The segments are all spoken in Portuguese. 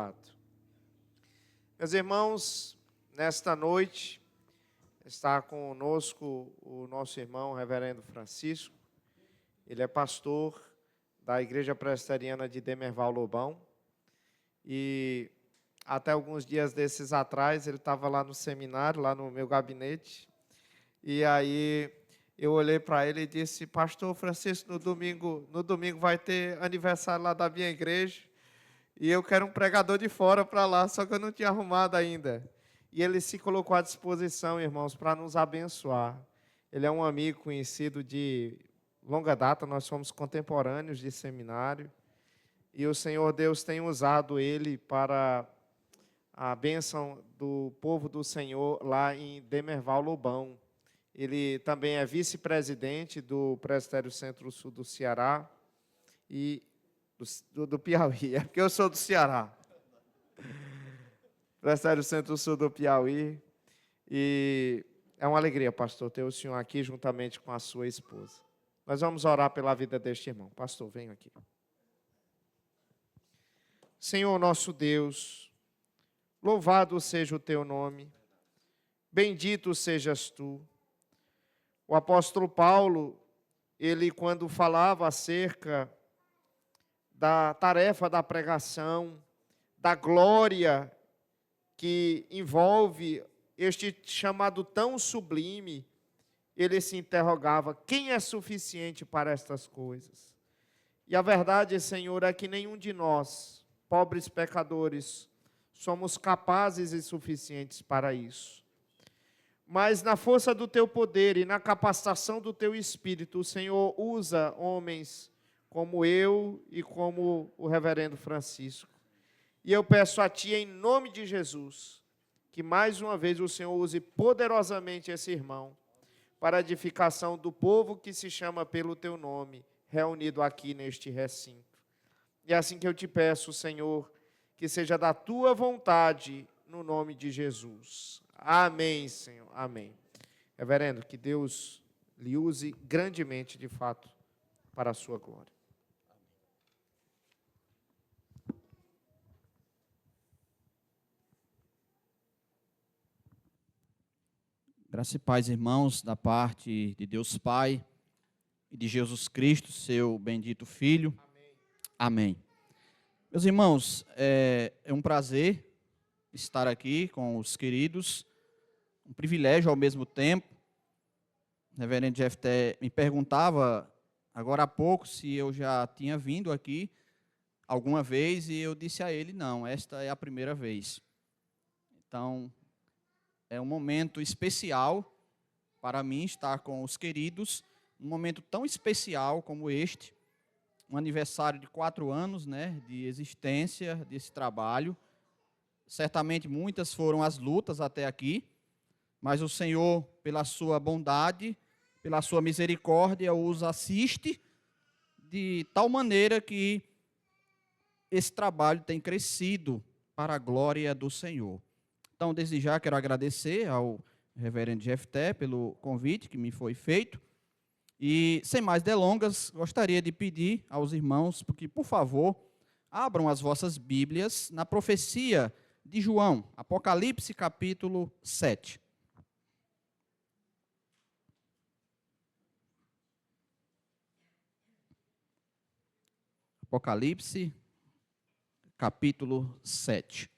abençoado. Meus irmãos, nesta noite está conosco o nosso irmão Reverendo Francisco. Ele é pastor da Igreja Presbiteriana de Demerval Lobão. E até alguns dias desses atrás, ele estava lá no seminário, lá no meu gabinete. E aí eu olhei para ele e disse: Pastor Francisco, no domingo vai ter aniversário lá da minha igreja. E eu quero um pregador de fora para lá, só que eu não tinha arrumado ainda. E ele se colocou à disposição, irmãos, para nos abençoar. Ele é um amigo conhecido de longa data, nós somos contemporâneos de seminário. E o Senhor Deus tem usado ele para a bênção do povo do Senhor lá em Demerval Lobão. Ele também é vice-presidente do Presbitério Centro-Sul do Ceará e do Piauí, é porque eu sou do Ceará. Presbitério Centro-Sul do Piauí. E é uma alegria, pastor, ter o senhor aqui juntamente com a sua esposa. Nós vamos orar pela vida deste irmão. Pastor, venha aqui. Senhor nosso Deus, louvado seja o teu nome, bendito sejas tu. O apóstolo Paulo, ele quando falava acerca da tarefa da pregação, da glória que envolve este chamado tão sublime, ele se interrogava: quem é suficiente para estas coisas? E a verdade, Senhor, é que nenhum de nós, pobres pecadores, somos capazes e suficientes para isso. Mas na força do teu poder e na capacitação do teu Espírito, o Senhor usa homens como eu e como o reverendo Francisco. E eu peço a Ti, em nome de Jesus, que mais uma vez o Senhor use poderosamente esse irmão para a edificação do povo que se chama pelo Teu nome, reunido aqui neste recinto. E é assim que eu te peço, Senhor, que seja da Tua vontade, no nome de Jesus. Amém, Senhor. Amém. Reverendo, que Deus lhe use grandemente, de fato, para a sua glória. Graça e paz, irmãos, da parte de Deus Pai e de Jesus Cristo, seu bendito Filho. Amém. Meus irmãos, é um prazer estar aqui com os queridos, um privilégio ao mesmo tempo. O reverendo Jefté me perguntava agora há pouco se eu já tinha vindo aqui alguma vez, e eu disse a ele: não, esta é a primeira vez. Então, é um momento especial para mim estar com os queridos, um momento tão especial como este, um aniversário de 4 anos, né, de existência desse trabalho. Certamente muitas foram as lutas até aqui, mas o Senhor, pela sua bondade, pela sua misericórdia, os assiste de tal maneira que esse trabalho tem crescido para a glória do Senhor. Então, desde já, quero agradecer ao reverendo Jefté pelo convite que me foi feito. E, sem mais delongas, gostaria de pedir aos irmãos que, por favor, abram as vossas Bíblias na profecia de João, Apocalipse capítulo 7. Apocalipse capítulo 7.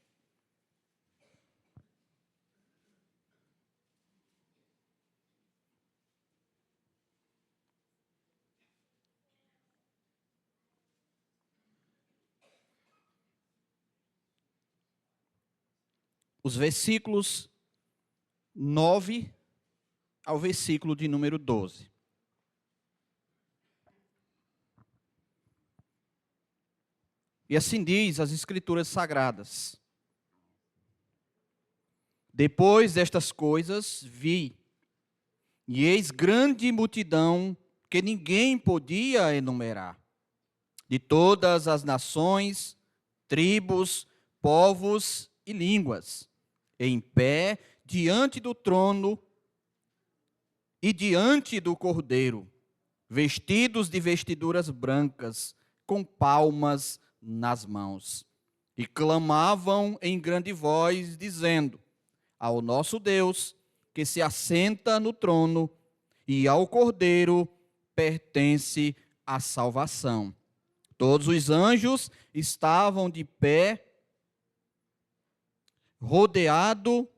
Os versículos 9 ao versículo de número 12. E assim diz as Escrituras Sagradas: depois destas coisas vi, e eis grande multidão que ninguém podia enumerar, de todas as nações, tribos, povos e línguas, em pé diante do trono e diante do Cordeiro, vestidos de vestiduras brancas, com palmas nas mãos. e clamavam em grande voz, dizendo: ao nosso Deus, que se assenta no trono, e ao Cordeiro pertence a salvação. Todos os anjos estavam de pé, rodeando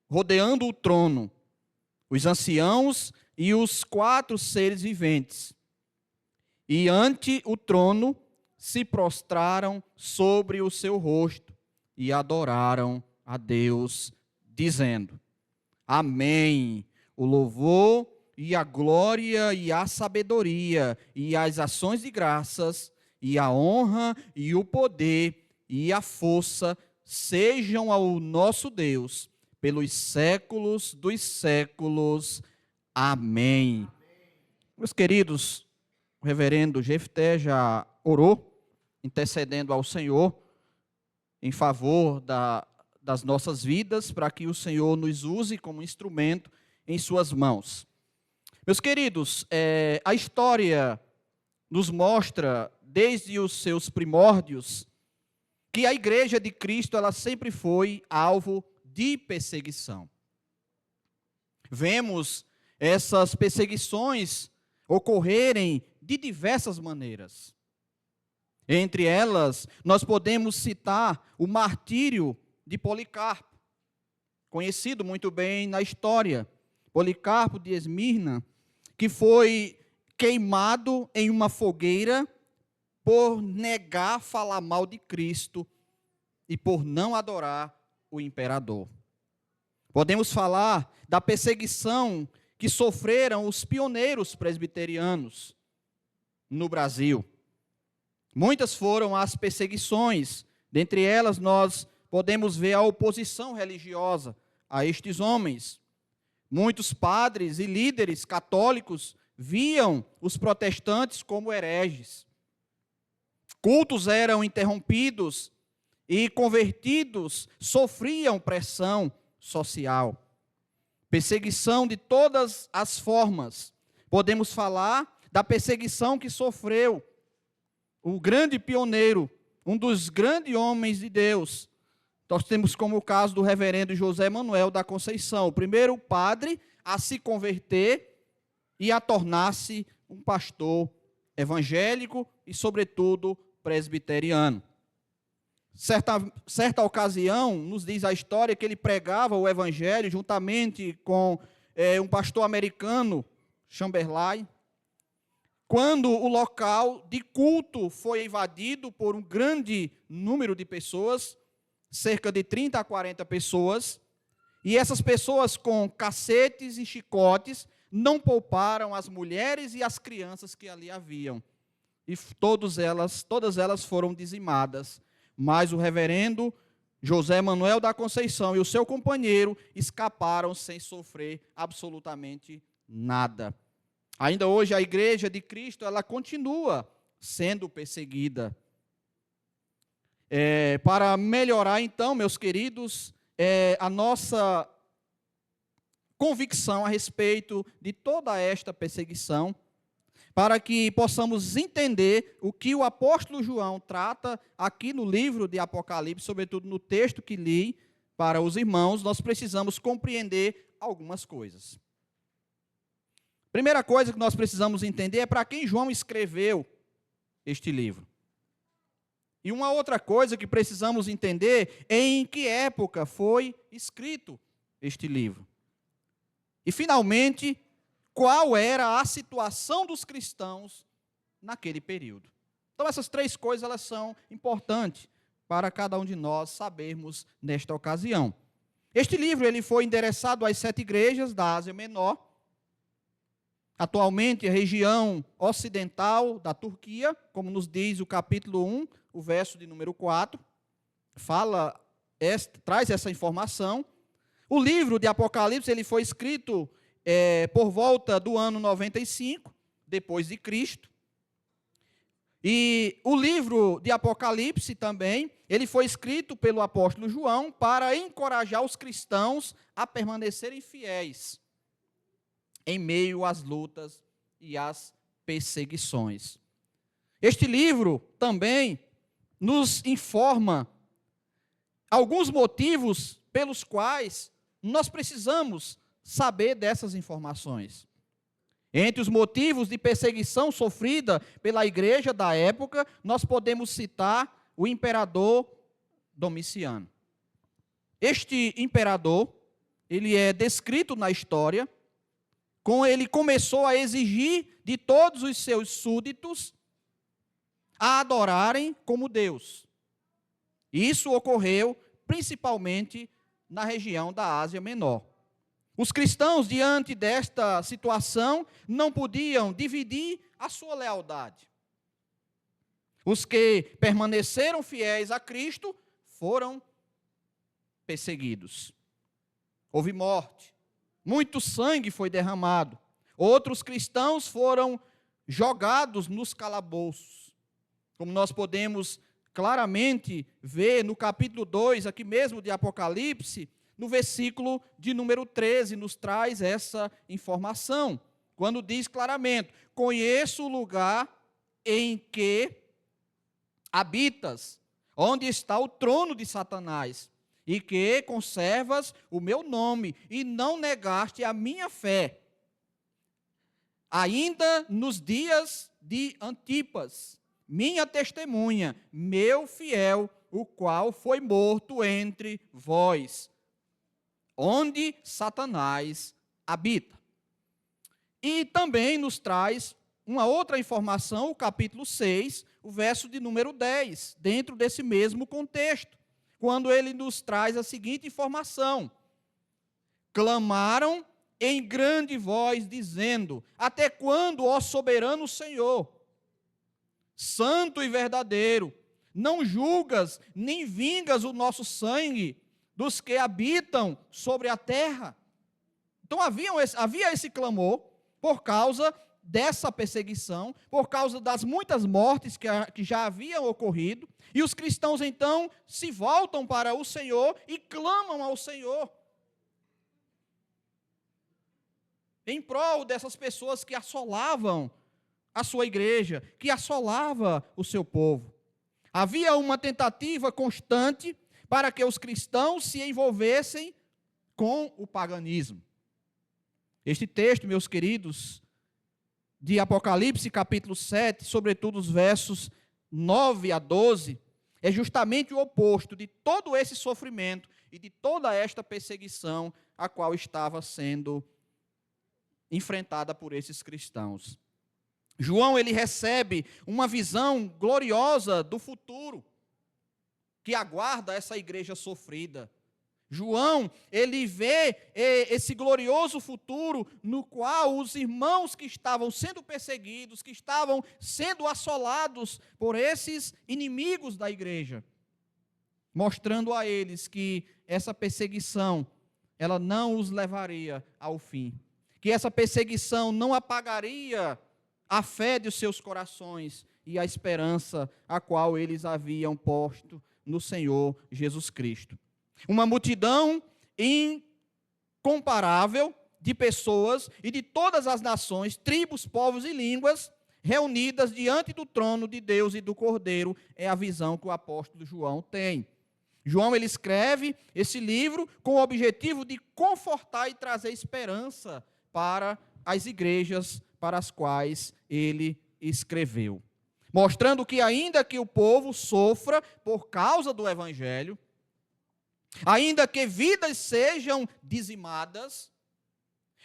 o trono, os anciãos e os 4 seres viventes. E ante o trono se prostraram sobre o seu rosto e adoraram a Deus, dizendo: Amém. O louvor e a glória e a sabedoria e as ações de graças e a honra e o poder e a força sejam ao nosso Deus pelos séculos dos séculos. Amém. Meus queridos, o reverendo Jefté já orou, intercedendo ao Senhor em favor das nossas vidas, para que o Senhor nos use como instrumento em suas mãos. Meus queridos, a história nos mostra, desde os seus primórdios, que a Igreja de Cristo ela sempre foi alvo de perseguição. Vemos essas perseguições ocorrerem de diversas maneiras. Entre elas, nós podemos citar o martírio de Policarpo, conhecido muito bem na história. Policarpo de Esmirna, que foi queimado em uma fogueira por negar falar mal de Cristo e por não adorar o imperador. Podemos falar da perseguição que sofreram os pioneiros presbiterianos no Brasil. Muitas foram as perseguições, dentre elas nós podemos ver a oposição religiosa a estes homens. Muitos padres e líderes católicos viam os protestantes como hereges. Cultos eram interrompidos e convertidos sofriam pressão social. Perseguição de todas as formas. Podemos falar da perseguição que sofreu o grande pioneiro, um dos grandes homens de Deus. Nós temos como o caso do reverendo José Manuel da Conceição, o primeiro padre a se converter e a tornar-se um pastor evangélico e, sobretudo, presbiteriano. Certa ocasião, nos diz a história que ele pregava o evangelho juntamente com um pastor americano, Chamberlain, quando o local de culto foi invadido por um grande número de pessoas, cerca de 30 a 40 pessoas, e essas pessoas com cacetes e chicotes não pouparam as mulheres e as crianças que ali haviam. E todas elas foram dizimadas. Mas o reverendo José Manuel da Conceição e o seu companheiro escaparam sem sofrer absolutamente nada. Ainda hoje a Igreja de Cristo ela continua sendo perseguida. Para melhorar, então, meus queridos, a nossa convicção a respeito de toda esta perseguição, para que possamos entender o que o apóstolo João trata aqui no livro de Apocalipse, sobretudo no texto que li para os irmãos, nós precisamos compreender algumas coisas. Primeira coisa que nós precisamos entender é para quem João escreveu este livro. E uma outra coisa que precisamos entender é em que época foi escrito este livro. E, finalmente, qual era a situação dos cristãos naquele período. Então, essas 3 coisas elas são importantes para cada um de nós sabermos nesta ocasião. Este livro ele foi endereçado às 7 igrejas da Ásia Menor, atualmente a região ocidental da Turquia, como nos diz o capítulo 1, o verso de número 4, traz essa informação. O livro de Apocalipse ele foi escrito por volta do ano 95, depois de Cristo. E o livro de Apocalipse também, ele foi escrito pelo apóstolo João para encorajar os cristãos a permanecerem fiéis em meio às lutas e às perseguições. Este livro também nos informa alguns motivos pelos quais nós precisamos saber dessas informações. Entre os motivos de perseguição sofrida pela igreja da época, nós podemos citar o imperador Domiciano. Este imperador, ele é descrito na história, ele começou a exigir de todos os seus súditos a adorarem como Deus. Isso ocorreu principalmente na região da Ásia Menor. Os cristãos, diante desta situação, não podiam dividir a sua lealdade. Os que permaneceram fiéis a Cristo foram perseguidos. Houve morte, muito sangue foi derramado. Outros cristãos foram jogados nos calabouços. Como nós podemos claramente ver no capítulo 2, aqui mesmo de Apocalipse, no versículo de número 13, nos traz essa informação, quando diz claramente: conheço o lugar em que habitas, onde está o trono de Satanás, e que conservas o meu nome, e não negaste a minha fé, ainda nos dias de Antipas, minha testemunha, meu fiel, o qual foi morto entre vós, onde Satanás habita. E também nos traz uma outra informação, o capítulo 6, o verso de número 10, dentro desse mesmo contexto, quando ele nos traz a seguinte informação: clamaram em grande voz, dizendo: até quando, ó soberano Senhor, santo e verdadeiro, não julgas nem vingas o nosso sangue dos que habitam sobre a terra? Então havia esse clamor por causa dessa perseguição, por causa das muitas mortes que já haviam ocorrido, e os cristãos então se voltam para o Senhor e clamam ao Senhor em prol dessas pessoas que assolavam a sua igreja, que assolava o seu povo. Havia uma tentativa constante para que os cristãos se envolvessem com o paganismo. Este texto, meus queridos, de Apocalipse capítulo 7, sobretudo os versos 9 a 12, é justamente o oposto de todo esse sofrimento e de toda esta perseguição a qual estava sendo enfrentada por esses cristãos. João, ele recebe uma visão gloriosa do futuro que aguarda essa igreja sofrida. João, ele vê esse glorioso futuro no qual os irmãos que estavam sendo perseguidos, que estavam sendo assolados por esses inimigos da igreja, mostrando a eles que essa perseguição, ela não os levaria ao fim, que essa perseguição não apagaria a fé dos seus corações e a esperança a qual eles haviam posto no Senhor Jesus Cristo. Uma multidão incomparável de pessoas e de todas as nações, tribos, povos e línguas, reunidas diante do trono de Deus e do Cordeiro, é a visão que o apóstolo João tem. João, ele escreve esse livro com o objetivo de confortar e trazer esperança para as igrejas para as quais ele escreveu, mostrando que ainda que o povo sofra por causa do evangelho, ainda que vidas sejam dizimadas,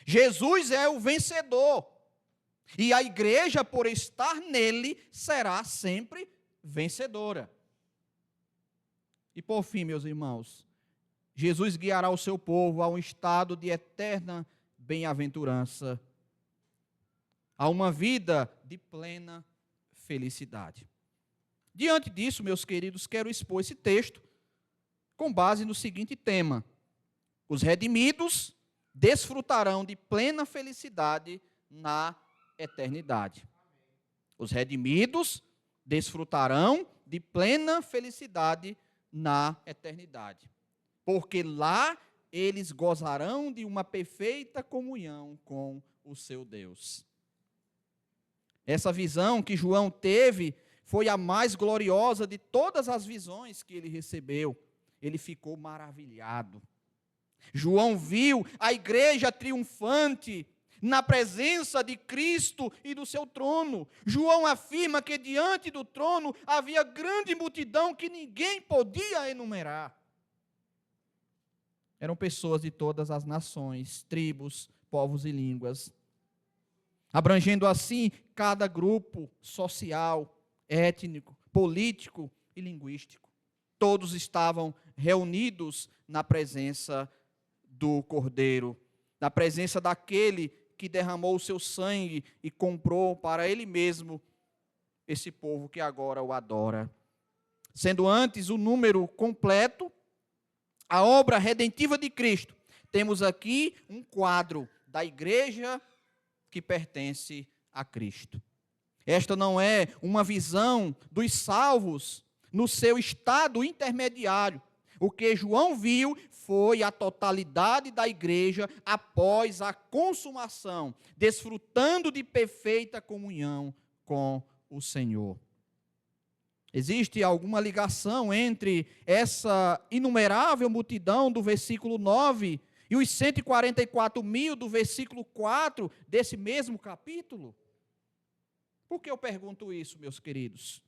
Jesus é o vencedor, e a igreja, por estar nele, será sempre vencedora. E por fim, meus irmãos, Jesus guiará o seu povo a um estado de eterna bem-aventurança, a uma vida de plena felicidade. Diante disso, meus queridos, quero expor esse texto com base no seguinte tema: os redimidos desfrutarão de plena felicidade na eternidade. Os redimidos desfrutarão de plena felicidade na eternidade, porque lá eles gozarão de uma perfeita comunhão com o seu Deus. Essa visão que João teve foi a mais gloriosa de todas as visões que ele recebeu. ele ficou maravilhado. João viu a igreja triunfante na presença de Cristo e do seu trono. João afirma que diante do trono havia grande multidão que ninguém podia enumerar. Eram pessoas de todas as nações, tribos, povos e línguas, abrangendo assim cada grupo social, étnico, político e linguístico. Todos estavam reunidos na presença do Cordeiro, na presença daquele que derramou o seu sangue e comprou para ele mesmo esse povo que agora o adora. Sendo antes o número completo, a obra redentiva de Cristo, temos aqui um quadro da igreja que pertence a Cristo. Esta não é uma visão dos salvos no seu estado intermediário. O que João viu foi a totalidade da igreja após a consumação, desfrutando de perfeita comunhão com o Senhor. Existe alguma ligação entre essa inumerável multidão do versículo 9 e os 144 mil do versículo 4 desse mesmo capítulo? Por que eu pergunto isso, meus queridos?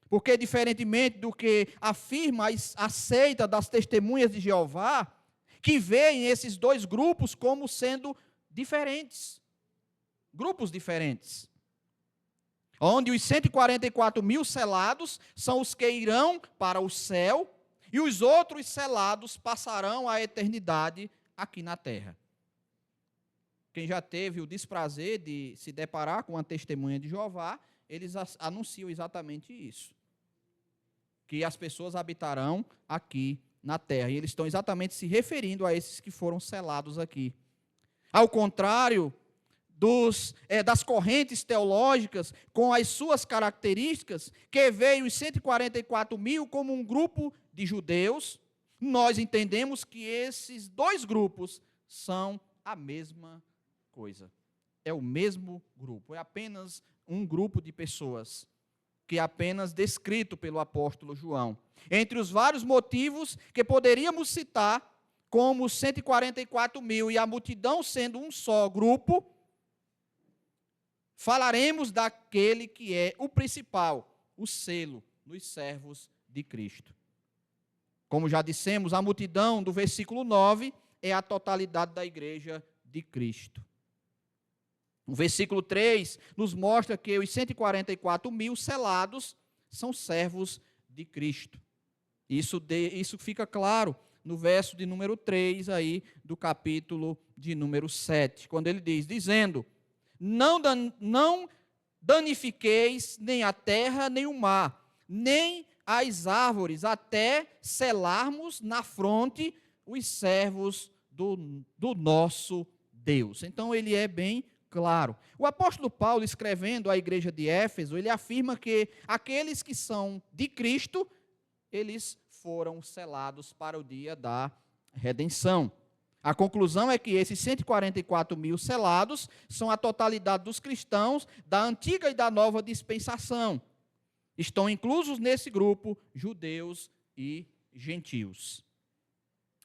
Porque, diferentemente do que afirma a seita das testemunhas de Jeová, que veem esses dois grupos como sendo diferentes, grupos diferentes, onde os 144 mil selados são os que irão para o céu e os outros selados passarão a eternidade aqui na terra. Quem já teve o desprazer de se deparar com a testemunha de Jeová, eles anunciam exatamente isso, que as pessoas habitarão aqui na terra. E eles estão exatamente se referindo a esses que foram selados aqui. Ao contrário das correntes teológicas, com as suas características, que veem os 144 mil como um grupo de judeus, nós entendemos que esses dois grupos são a mesma coisa. É o mesmo grupo, é apenas um grupo de pessoas, que é apenas descrito pelo apóstolo João. Entre os vários motivos que poderíamos citar, como os 144 mil e a multidão sendo um só grupo, falaremos daquele que é o principal, o selo nos servos de Cristo. Como já dissemos, a multidão do versículo 9 é a totalidade da igreja de Cristo. O versículo 3 nos mostra que os 144 mil selados são servos de Cristo. Isso fica claro no verso de número 3 aí do capítulo de número 7, quando ele diz, dizendo, não danifiqueis nem a terra, nem o mar, nem as árvores, até selarmos na fronte os servos do nosso Deus. Então ele é bem claro. O apóstolo Paulo, escrevendo à igreja de Éfeso, ele afirma que aqueles que são de Cristo, eles foram selados para o dia da redenção. A conclusão é que esses 144 mil selados são a totalidade dos cristãos da antiga e da nova dispensação. Estão inclusos nesse grupo judeus e gentios.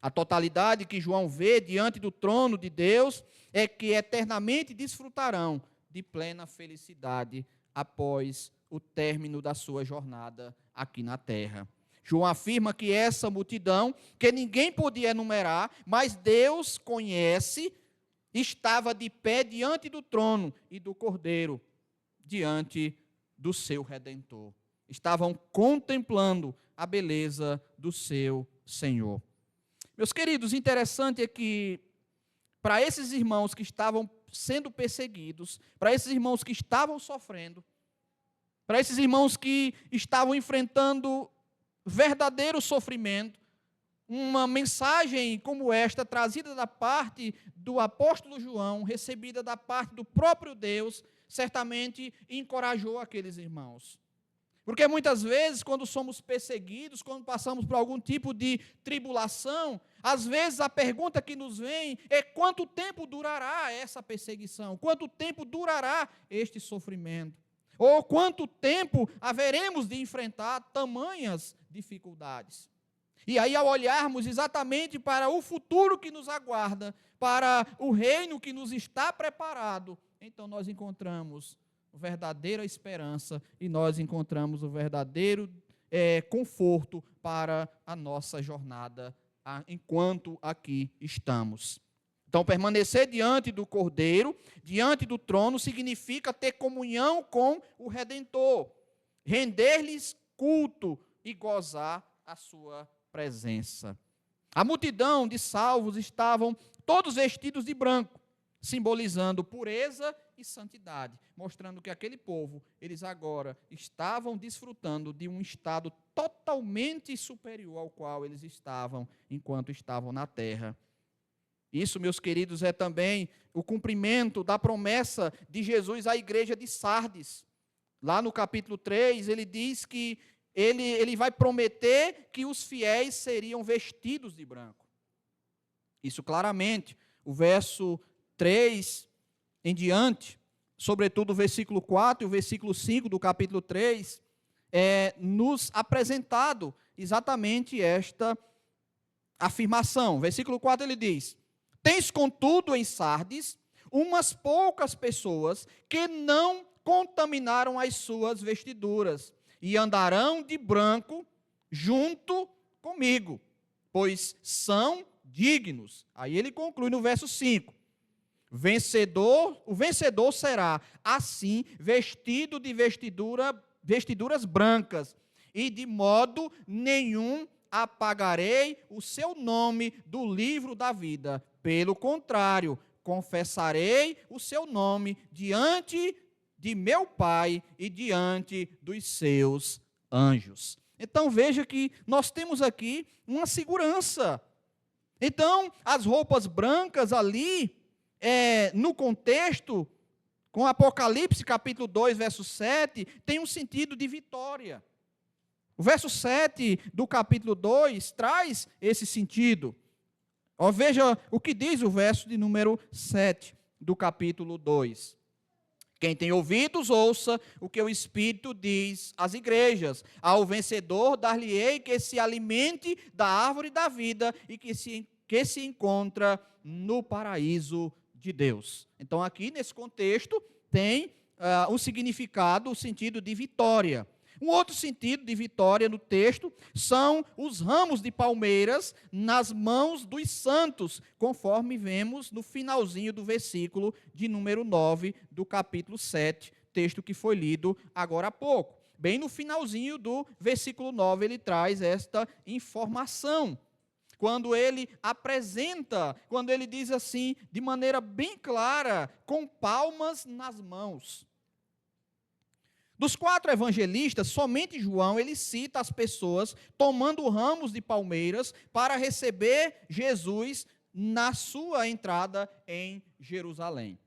A totalidade que João vê diante do trono de Deus é que eternamente desfrutarão de plena felicidade após o término da sua jornada aqui na terra. João afirma que essa multidão, que ninguém podia enumerar, mas Deus conhece, estava de pé diante do trono e do Cordeiro, diante do seu Redentor. Estavam contemplando a beleza do seu Senhor. Meus queridos, interessante é que, para esses irmãos que estavam sendo perseguidos, para esses irmãos que estavam sofrendo, para esses irmãos que estavam enfrentando verdadeiro sofrimento, uma mensagem como esta, trazida da parte do apóstolo João, recebida da parte do próprio Deus, certamente encorajou aqueles irmãos. Porque muitas vezes, quando somos perseguidos, quando passamos por algum tipo de tribulação, às vezes a pergunta que nos vem é quanto tempo durará essa perseguição? Quanto tempo durará este sofrimento? Ou quanto tempo haveremos de enfrentar tamanhas dificuldades? E aí, ao olharmos exatamente para o futuro que nos aguarda, para o reino que nos está preparado, então nós encontramos verdadeira esperança e nós encontramos o verdadeiro conforto para a nossa jornada enquanto aqui estamos. Então, permanecer diante do Cordeiro, diante do trono, significa ter comunhão com o Redentor, render-lhes culto e gozar a sua presença. A multidão de salvos estavam todos vestidos de branco, simbolizando pureza e santidade, mostrando que aquele povo, eles agora estavam desfrutando de um estado totalmente superior ao qual eles estavam enquanto estavam na terra. Isso, meus queridos, é também o cumprimento da promessa de Jesus à igreja de Sardes. Lá no capítulo 3, ele diz que ele vai prometer que os fiéis seriam vestidos de branco. Isso claramente, o verso 3 em diante, sobretudo o versículo 4 e o versículo 5 do capítulo 3, nos apresentado exatamente esta afirmação. Versículo 4 ele diz: tens, contudo, em Sardes, umas poucas pessoas que não contaminaram as suas vestiduras e andarão de branco junto comigo, pois são dignos. Aí ele conclui no verso 5. O vencedor será, assim, vestido de vestiduras brancas, e de modo nenhum apagarei o seu nome do livro da vida. Pelo contrário, confessarei o seu nome diante de meu Pai e diante dos seus anjos. Então veja que nós temos aqui uma segurança. Então, as roupas brancas ali, no contexto, com Apocalipse capítulo 2, verso 7, tem um sentido de vitória. O verso 7 do capítulo 2 traz esse sentido. Veja o que diz o verso de número 7 do capítulo 2. Quem tem ouvidos, ouça o que o Espírito diz às igrejas. Ao vencedor, dar-lhe-ei que se alimente da árvore da vida e que se encontra no paraíso de Deus. Então, aqui nesse contexto, tem um significado, o sentido de vitória. Um outro sentido de vitória no texto são os ramos de palmeiras nas mãos dos santos, conforme vemos no finalzinho do versículo de número 9 do capítulo 7, texto que foi lido agora há pouco. Bem no finalzinho do versículo 9 ele traz esta informação. Quando ele apresenta, quando ele diz assim, de maneira bem clara, com palmas nas mãos. Dos 4 evangelistas, somente João, ele cita as pessoas tomando ramos de palmeiras para receber Jesus na sua entrada em Jerusalém.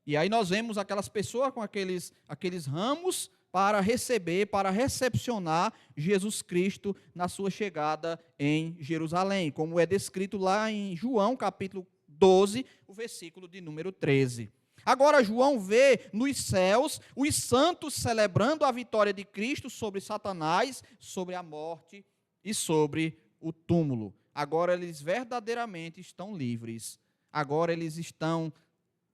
E aí nós vemos aquelas pessoas com aqueles ramos para receber, para recepcionar Jesus Cristo na sua chegada em Jerusalém, como é descrito lá em João capítulo 12, o versículo de número 13. Agora João vê nos céus os santos celebrando a vitória de Cristo sobre Satanás, sobre a morte e sobre o túmulo. Agora eles verdadeiramente estão livres. Agora eles estão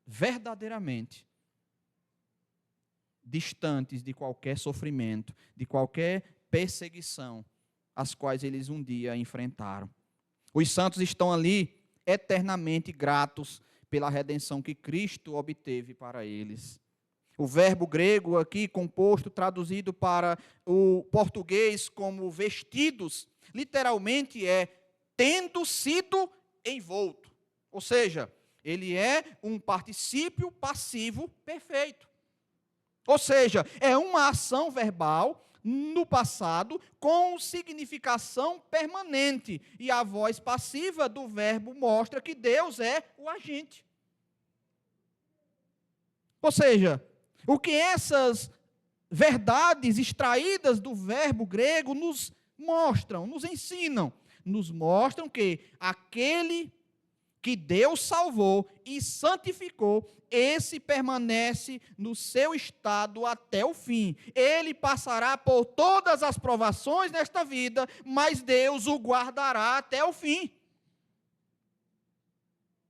verdadeiramente distantes de qualquer sofrimento, de qualquer perseguição, as quais eles um dia enfrentaram. Os santos estão ali eternamente gratos pela redenção que Cristo obteve para eles. O verbo grego aqui, composto, traduzido para o português como vestidos, literalmente é tendo sido envolto. Ou seja, ele é um particípio passivo perfeito. Ou seja, é uma ação verbal no passado com significação permanente. E a voz passiva do verbo mostra que Deus é o agente. Ou seja, o que essas verdades extraídas do verbo grego nos mostram, nos ensinam? Nos mostram que aquele que Deus salvou e santificou, esse permanece no seu estado até o fim. Ele passará por todas as provações nesta vida, mas Deus o guardará até o fim.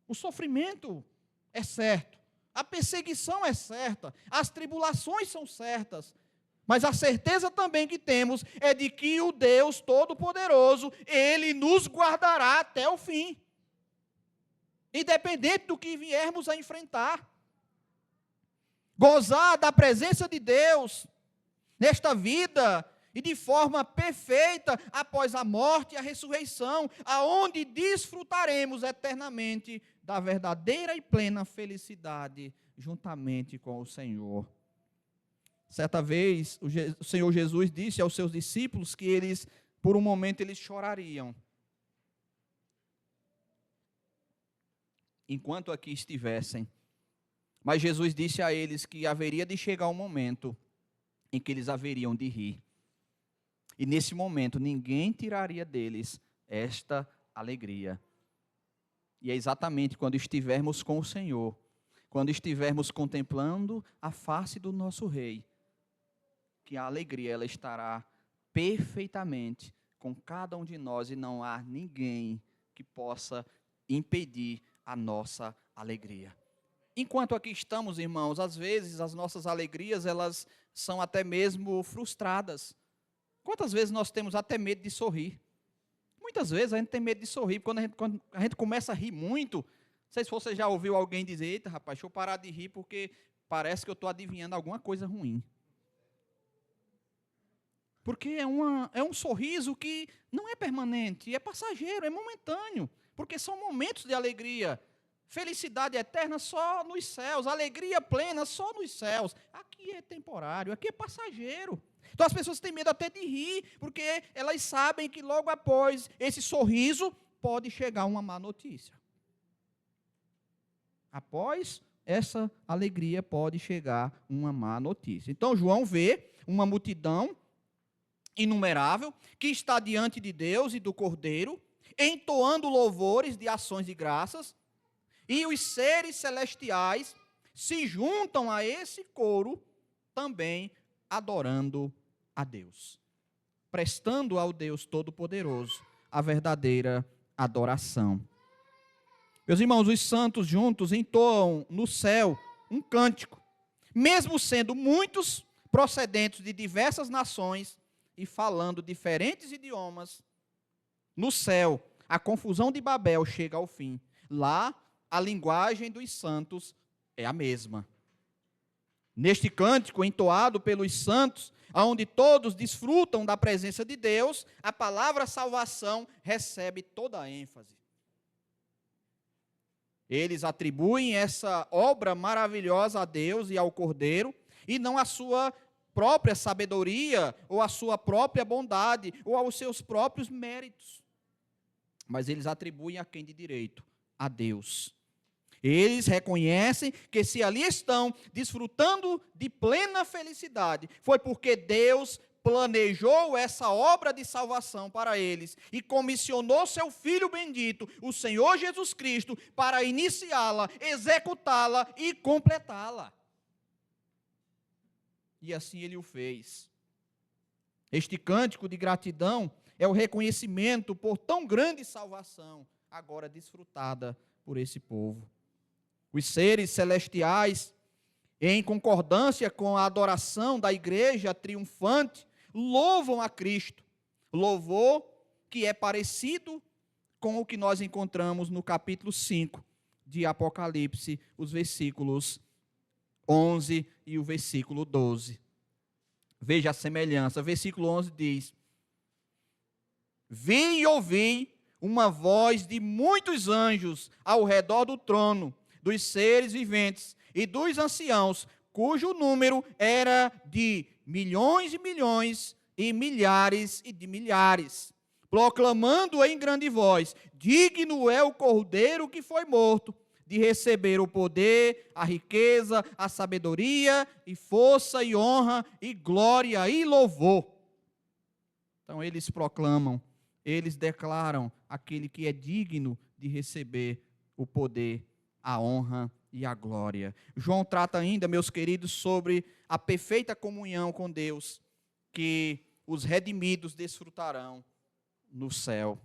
O sofrimento é certo, a perseguição é certa, as tribulações são certas, mas a certeza também que temos é de que o Deus Todo-Poderoso, Ele nos guardará até o fim. Independente do que viermos a enfrentar. Gozar da presença de Deus nesta vida e de forma perfeita após a morte e a ressurreição, aonde desfrutaremos eternamente da verdadeira e plena felicidade juntamente com o Senhor. Certa vez, o Senhor Jesus disse aos seus discípulos que eles, por um momento, eles chorariam enquanto aqui estivessem. Mas Jesus disse a eles que haveria de chegar um momento em que eles haveriam de rir. E nesse momento, ninguém tiraria deles esta alegria. E é exatamente quando estivermos com o Senhor, quando estivermos contemplando a face do nosso Rei, que a alegria ela estará perfeitamente com cada um de nós e não há ninguém que possa impedir a nossa alegria. Enquanto aqui estamos, irmãos, às vezes as nossas alegrias elas são até mesmo frustradas. Quantas vezes nós temos até medo de sorrir? Muitas vezes a gente tem medo de sorrir, quando a gente começa a rir muito, não sei se você já ouviu alguém dizer, eita rapaz, deixa eu parar de rir porque parece que eu estou adivinhando alguma coisa ruim. Porque é um sorriso que não é permanente, é passageiro, é momentâneo. Porque são momentos de alegria. Felicidade eterna só nos céus, alegria plena só nos céus. Aqui é temporário, aqui é passageiro. Então as pessoas têm medo até de rir, porque elas sabem que logo após esse sorriso pode chegar uma má notícia. Após essa alegria pode chegar uma má notícia. Então João vê uma multidão inumerável que está diante de Deus e do Cordeiro, entoando louvores de ações de graças, e os seres celestiais se juntam a esse coro também adorando a Deus, prestando ao Deus Todo-Poderoso a verdadeira adoração. Meus irmãos, os santos juntos entoam no céu um cântico, mesmo sendo muitos procedentes de diversas nações e falando diferentes idiomas. No céu, a confusão de Babel chega ao fim. Lá, a linguagem dos santos é a mesma. Neste cântico entoado pelos santos, onde todos desfrutam da presença de Deus, a palavra salvação recebe toda a ênfase. Eles atribuem essa obra maravilhosa a Deus e ao Cordeiro, e não à sua própria sabedoria, ou à sua própria bondade, ou aos seus próprios méritos. Mas eles atribuem a quem de direito? A Deus. Eles reconhecem que se ali estão desfrutando de plena felicidade, foi porque Deus planejou essa obra de salvação para eles e comissionou seu Filho bendito, o Senhor Jesus Cristo, para iniciá-la, executá-la e completá-la. E assim ele o fez. Este cântico de gratidão é o reconhecimento por tão grande salvação, agora desfrutada por esse povo. Os seres celestiais, em concordância com a adoração da igreja triunfante, louvam a Cristo. Louvor que é parecido com o que nós encontramos no capítulo 5 de Apocalipse, os versículos 11 e o versículo 12. Veja a semelhança. Versículo 11 diz: Vi e ouvi uma voz de muitos anjos ao redor do trono, dos seres viventes e dos anciãos, cujo número era de milhões e milhões e milhares e de milhares, proclamando em grande voz: digno é o Cordeiro que foi morto, de receber o poder, a riqueza, a sabedoria, e força, e honra, e glória, e louvor. Então eles proclamam, eles declaram aquele que é digno de receber o poder, a honra e a glória. João trata ainda, meus queridos, sobre a perfeita comunhão com Deus, que os redimidos desfrutarão no céu.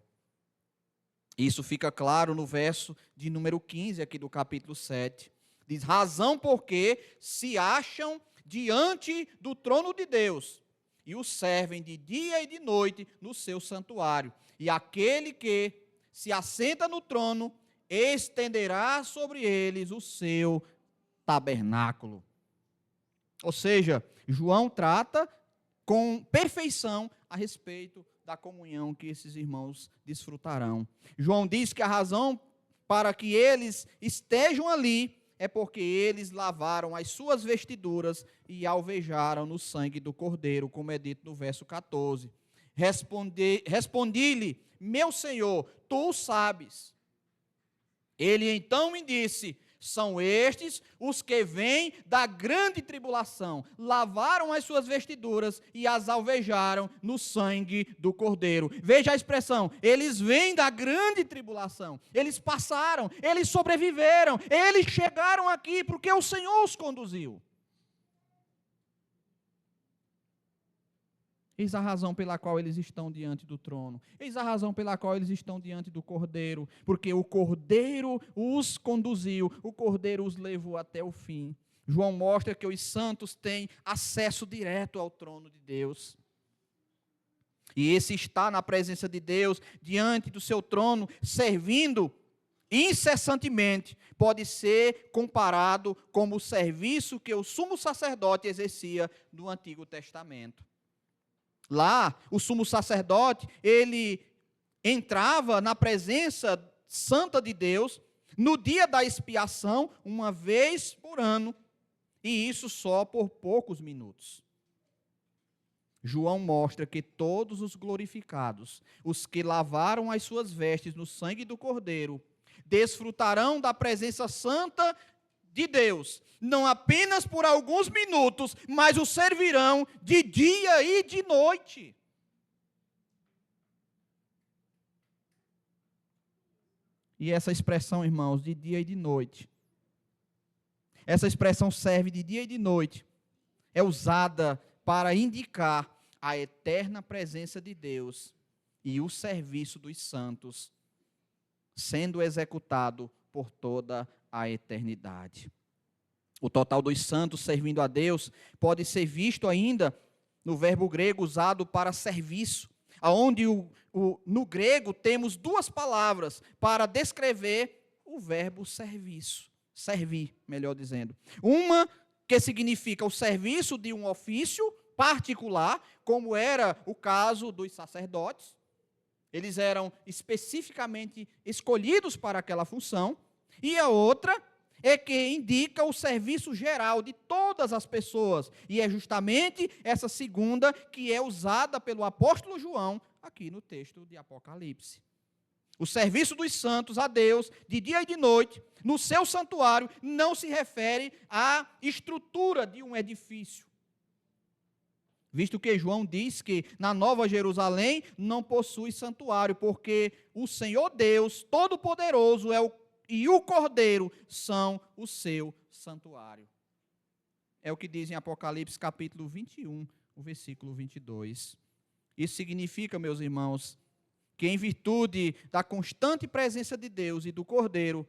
Isso fica claro no verso de número 15 aqui do capítulo 7. Diz: razão porque se acham diante do trono de Deus e o servem de dia e de noite no seu santuário. E aquele que se assenta no trono estenderá sobre eles o seu tabernáculo. Ou seja, João trata com perfeição a respeito da comunhão que esses irmãos desfrutarão. João diz que a razão para que eles estejam ali é porque eles lavaram as suas vestiduras e alvejaram no sangue do Cordeiro, como é dito no verso 14. Respondi-lhe, meu Senhor, tu o sabes. Ele então me disse: são estes os que vêm da grande tribulação, lavaram as suas vestiduras e as alvejaram no sangue do Cordeiro. Veja a expressão, eles vêm da grande tribulação, eles passaram, eles sobreviveram, eles chegaram aqui porque o Senhor os conduziu. Eis a razão pela qual eles estão diante do trono. Eis a razão pela qual eles estão diante do Cordeiro. Porque o Cordeiro os conduziu, o Cordeiro os levou até o fim. João mostra que os santos têm acesso direto ao trono de Deus. E esse estar na presença de Deus, diante do seu trono, servindo incessantemente, pode ser comparado como o serviço que o sumo sacerdote exercia no Antigo Testamento. Lá, o sumo sacerdote, ele entrava na presença santa de Deus no dia da expiação, uma vez por ano, e isso só por poucos minutos. João mostra que todos os glorificados, os que lavaram as suas vestes no sangue do Cordeiro, desfrutarão da presença santa de Deus, não apenas por alguns minutos, mas o servirão de dia e de noite. E essa expressão, irmãos, de dia e de noite, essa expressão serve de dia e de noite, é usada para indicar a eterna presença de Deus e o serviço dos santos sendo executado por toda a eternidade. O total dos santos servindo a Deus pode ser visto ainda no verbo grego usado para serviço, onde no grego temos duas palavras para descrever o verbo serviço, servir, melhor dizendo. Uma que significa o serviço de um ofício particular, como era o caso dos sacerdotes. Eles eram especificamente escolhidos para aquela função. E a outra é que indica o serviço geral de todas as pessoas. E é justamente essa segunda que é usada pelo apóstolo João aqui no texto de Apocalipse. O serviço dos santos a Deus, de dia e de noite, no seu santuário, não se refere à estrutura de um edifício. Visto que João diz que na Nova Jerusalém não possui santuário, porque o Senhor Deus Todo-Poderoso e o Cordeiro são o seu santuário. É o que diz em Apocalipse capítulo 21, o versículo 22. Isso significa, meus irmãos, que em virtude da constante presença de Deus e do Cordeiro,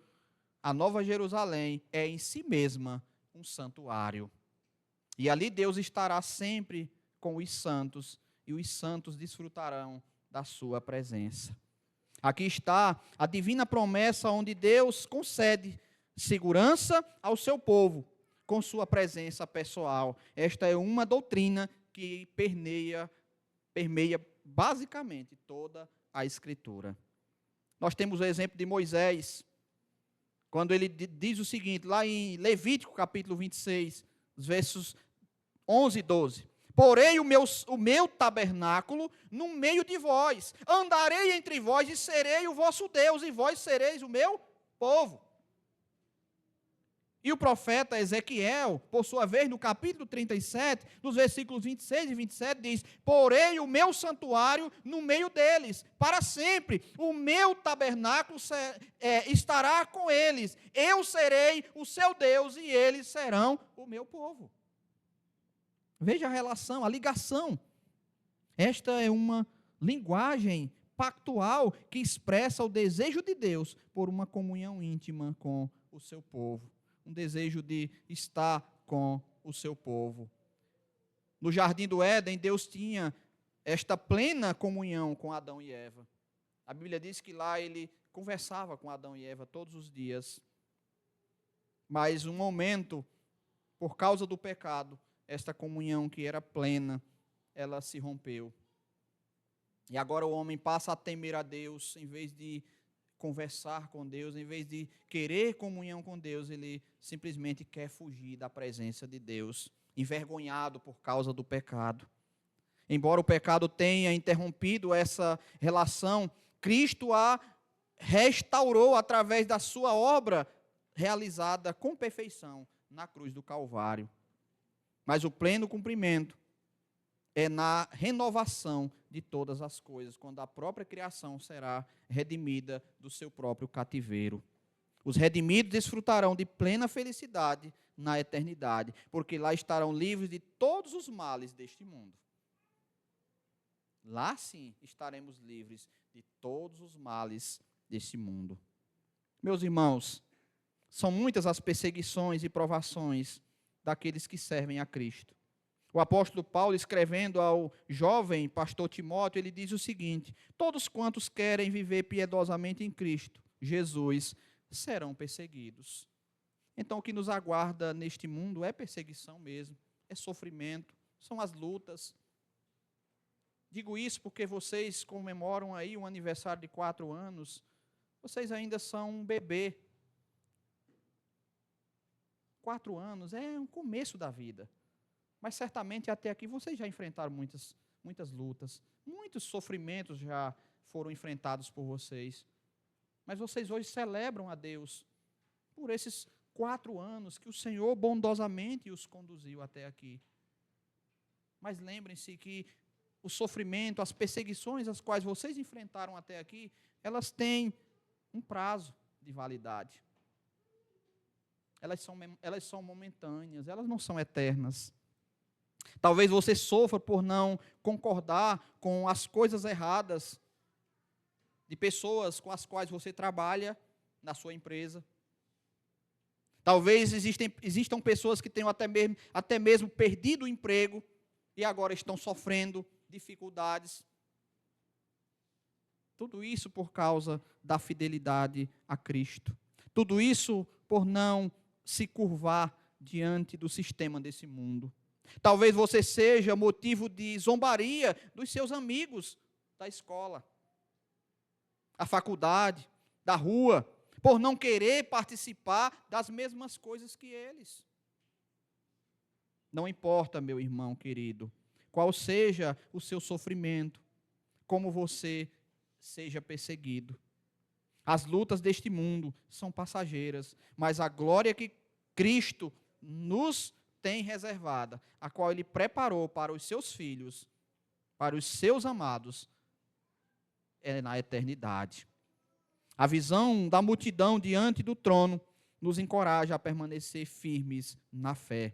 a Nova Jerusalém é em si mesma um santuário. E ali Deus estará sempre com os santos, e os santos desfrutarão da sua presença. Aqui está a divina promessa onde Deus concede segurança ao seu povo com sua presença pessoal. Esta é uma doutrina que permeia basicamente toda a Escritura. Nós temos o exemplo de Moisés, quando ele diz o seguinte, lá em Levítico capítulo 26, os versos 11 e 12. Porei o meu tabernáculo no meio de vós, andarei entre vós e serei o vosso Deus, e vós sereis o meu povo. E o profeta Ezequiel, por sua vez, no capítulo 37, nos versículos 26 e 27, diz: porei o meu santuário no meio deles, para sempre. O meu tabernáculo estará com eles. Eu serei o seu Deus e eles serão o meu povo. Veja a relação, a ligação. Esta é uma linguagem pactual que expressa o desejo de Deus por uma comunhão íntima com o seu povo. Um desejo de estar com o seu povo. No jardim do Éden, Deus tinha esta plena comunhão com Adão e Eva. A Bíblia diz que lá ele conversava com Adão e Eva todos os dias. Mas um momento, por causa do pecado, esta comunhão que era plena, ela se rompeu. E agora o homem passa a temer a Deus, em vez de conversar com Deus, em vez de querer comunhão com Deus, ele simplesmente quer fugir da presença de Deus, envergonhado por causa do pecado. Embora o pecado tenha interrompido essa relação, Cristo a restaurou através da sua obra realizada com perfeição na cruz do Calvário. Mas o pleno cumprimento é na renovação de todas as coisas, quando a própria criação será redimida do seu próprio cativeiro. Os redimidos desfrutarão de plena felicidade na eternidade, porque lá estarão livres de todos os males deste mundo. Lá sim estaremos livres de todos os males deste mundo. Meus irmãos, são muitas as perseguições e provações daqueles que servem a Cristo. O apóstolo Paulo, escrevendo ao jovem pastor Timóteo, ele diz o seguinte: todos quantos querem viver piedosamente em Cristo Jesus serão perseguidos. Então o que nos aguarda neste mundo é perseguição mesmo, é sofrimento, são as lutas. Digo isso porque vocês comemoram aí um aniversário de 4 anos, vocês ainda são um bebê. 4 anos é um começo da vida. Mas certamente até aqui vocês já enfrentaram muitas lutas, muitos sofrimentos já foram enfrentados por vocês. Mas vocês hoje celebram a Deus por esses 4 anos que o Senhor bondosamente os conduziu até aqui. Mas lembrem-se que o sofrimento, as perseguições as quais vocês enfrentaram até aqui, elas têm um prazo de validade. Elas são momentâneas, elas não são eternas. Talvez você sofra por não concordar com as coisas erradas de pessoas com as quais você trabalha na sua empresa. Talvez existam pessoas que tenham até mesmo perdido o emprego e agora estão sofrendo dificuldades. Tudo isso por causa da fidelidade a Cristo. Tudo isso por não se curvar diante do sistema desse mundo. Talvez você seja motivo de zombaria dos seus amigos da escola, da faculdade, da rua, por não querer participar das mesmas coisas que eles. Não importa, meu irmão querido, qual seja o seu sofrimento, como você seja perseguido. As lutas deste mundo são passageiras, mas a glória que Cristo nos tem reservada, a qual Ele preparou para os seus filhos, para os seus amados, é na eternidade. A visão da multidão diante do trono nos encoraja a permanecer firmes na fé.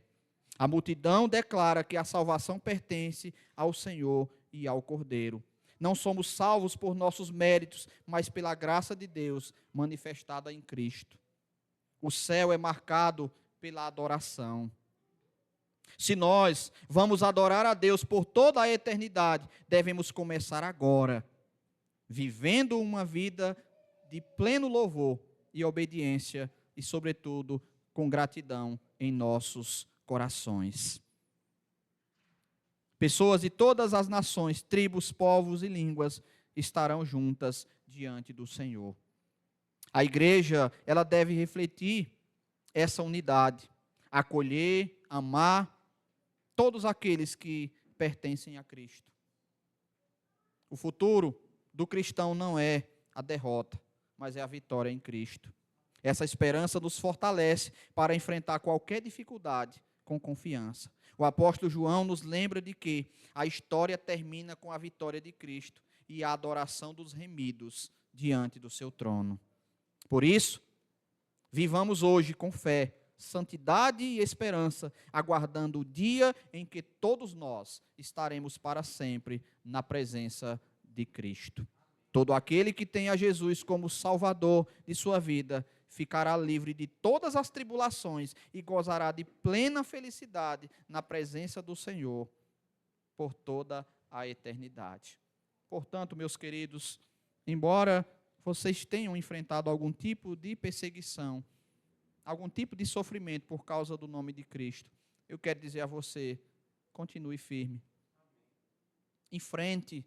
A multidão declara que a salvação pertence ao Senhor e ao Cordeiro. Não somos salvos por nossos méritos, mas pela graça de Deus manifestada em Cristo. O céu é marcado pela adoração. Se nós vamos adorar a Deus por toda a eternidade, devemos começar agora, vivendo uma vida de pleno louvor e obediência e, sobretudo, com gratidão em nossos corações. Pessoas de todas as nações, tribos, povos e línguas estarão juntas diante do Senhor. A igreja, ela deve refletir essa unidade, acolher, amar todos aqueles que pertencem a Cristo. O futuro do cristão não é a derrota, mas é a vitória em Cristo. Essa esperança nos fortalece para enfrentar qualquer dificuldade com confiança. O apóstolo João nos lembra de que a história termina com a vitória de Cristo e a adoração dos remidos diante do seu trono. Por isso, vivamos hoje com fé, santidade e esperança, aguardando o dia em que todos nós estaremos para sempre na presença de Cristo. Todo aquele que tem a Jesus como Salvador de sua vida ficará livre de todas as tribulações e gozará de plena felicidade na presença do Senhor por toda a eternidade. Portanto, meus queridos, embora vocês tenham enfrentado algum tipo de perseguição, algum tipo de sofrimento por causa do nome de Cristo, eu quero dizer a você, continue firme. Enfrente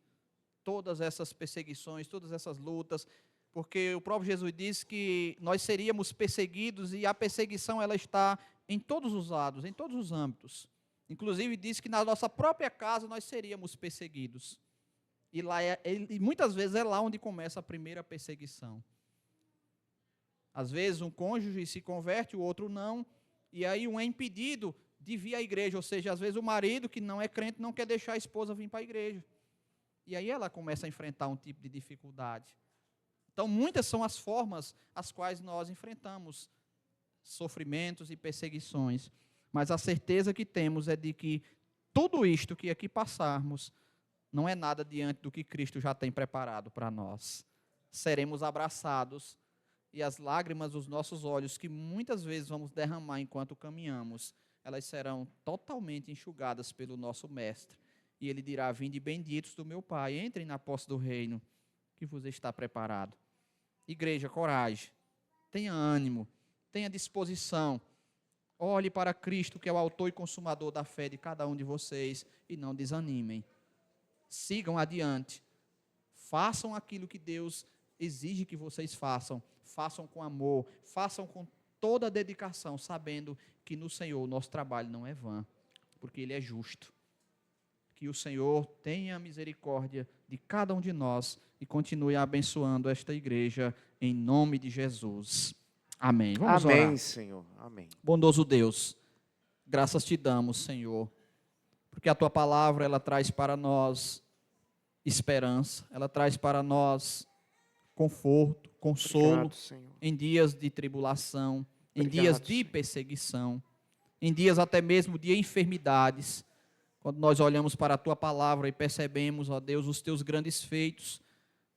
todas essas perseguições, todas essas lutas, porque o próprio Jesus disse que nós seríamos perseguidos e a perseguição ela está em todos os lados, em todos os âmbitos. Inclusive disse que na nossa própria casa nós seríamos perseguidos. E muitas vezes é lá onde começa a primeira perseguição. Às vezes um cônjuge se converte, o outro não, e aí um é impedido de vir à igreja, ou seja, às vezes o marido que não é crente não quer deixar a esposa vir para a igreja. E aí ela começa a enfrentar um tipo de dificuldade. Então, muitas são as formas as quais nós enfrentamos sofrimentos e perseguições. Mas a certeza que temos é de que tudo isto que aqui passarmos não é nada diante do que Cristo já tem preparado para nós. Seremos abraçados e as lágrimas dos nossos olhos, que muitas vezes vamos derramar enquanto caminhamos, elas serão totalmente enxugadas pelo nosso Mestre. E Ele dirá: vinde benditos do meu Pai, entrem na posse do reino que vos está preparado. Igreja, coragem, tenha ânimo, tenha disposição. Olhe para Cristo, que é o autor e consumador da fé de cada um de vocês, e não desanimem. Sigam adiante. Façam aquilo que Deus exige que vocês façam. Façam com amor, façam com toda a dedicação, sabendo que no Senhor o nosso trabalho não é vã, porque Ele é justo. Que o Senhor tenha misericórdia de cada um de nós e continue abençoando esta igreja em nome de Jesus. Amém. Vamos orar. Amém, Senhor. Amém. Bondoso Deus, graças te damos, Senhor, porque a tua palavra ela traz para nós esperança, ela traz para nós conforto, consolo. Obrigado, Senhor. Em dias de tribulação, em Obrigado, dias de Senhor. perseguição, em dias até mesmo de enfermidades. Quando nós olhamos para a tua palavra e percebemos, ó Deus, os teus grandes feitos,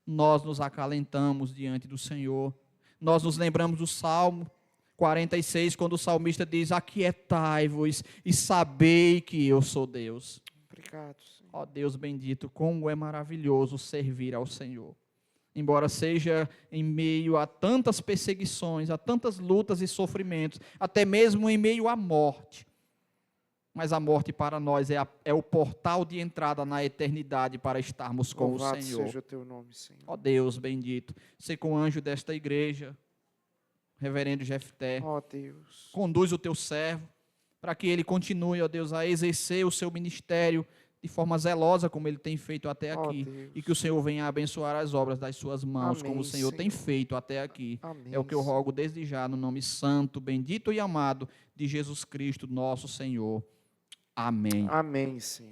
nós nos acalentamos diante do Senhor. Nós nos lembramos do Salmo 46, quando o salmista diz: aquietai-vos e sabei que eu sou Deus. Obrigado, Senhor. Ó Deus bendito, como é maravilhoso servir ao Senhor. Embora seja em meio a tantas perseguições, a tantas lutas e sofrimentos, até mesmo em meio à morte. Mas a morte para nós é o portal de entrada na eternidade para estarmos com Louvado o Senhor. seja o teu nome, Senhor. Ó Deus bendito, ser com o anjo desta igreja, reverendo Jefté, Ó Deus. conduz o teu servo, para que ele continue, ó Deus, a exercer o seu ministério de forma zelosa, como ele tem feito até Ó aqui, Deus. e que o Senhor venha abençoar as obras das suas mãos, Amém, como o Senhor tem Senhor. feito até aqui. Amém, É o que eu Senhor. rogo desde já, no nome santo, bendito e amado de Jesus Cristo, nosso Senhor. Amém. Amém, Senhor.